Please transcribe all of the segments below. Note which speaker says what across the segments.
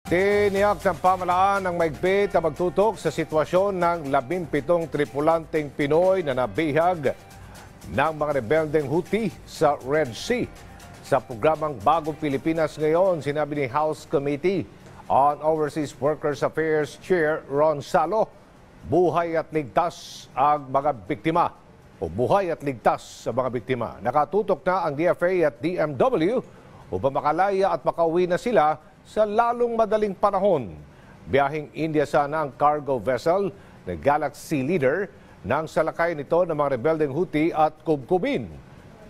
Speaker 1: Tiniyak ng pamahalaan ang maigpit na magtutok sa sitwasyon ng 17 tripulanteng Pinoy na nabihag ng mga rebeldeng Houthi sa Red Sea. Sa programang Bagong Pilipinas ngayon, sinabi ni House Committee on Overseas Workers Affairs Chair Ron Salo, buhay at ligtas ang mga biktima o buhay at ligtas sa mga biktima. Nakatutok na ang DFA at DMW upang makalaya at makauwi na sila sa lalong madaling panahon. Biyaheng India sana ang cargo vessel na Galaxy Leader nang salakay nito ng mga rebeldeng Houthi at kubkubin.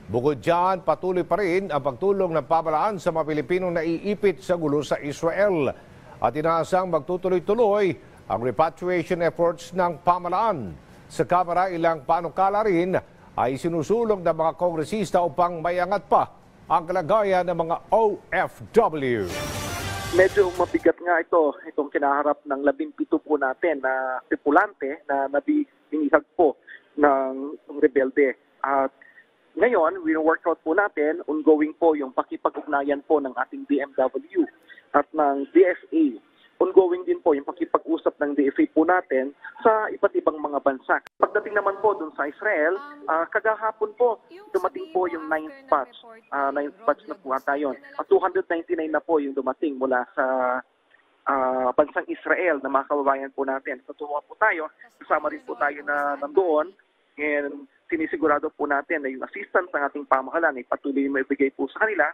Speaker 1: Bukod dyan, patuloy pa rin ang pagtulong ng pamahalaan sa mga Pilipinong naiipit sa gulo sa Israel at inaasang magtutuloy-tuloy ang repatriation efforts ng pamahalaan. Sa Kamara, ilang panukala rin ay sinusulong ng mga kongresista upang mayangat pa ang kalagayan ng mga OFW.
Speaker 2: Medyo mabigat nga itong kinaharap ng 17 po natin na tripulante na nabinihag po ng rebelde. At ngayon, wino-workout po natin, ongoing po yung pakipag-ugnayan po ng ating DMW at ng DFA. Ongoing din po yung pakipag-usap ng DFA po natin sa iba't ibang mga bansa. Pagdating naman po dun sa Israel, kagahapon po, dumating po yung 9th batch. 9th batch na po ata yun. 299 na po yung dumating mula sa bansang Israel na mga kababayan po natin. Natuwa po tayo, kasama rin po tayo na nandoon, and sinisigurado po natin na yung assistance ng ating pamahalaan ay patuloy maibigay po sa kanila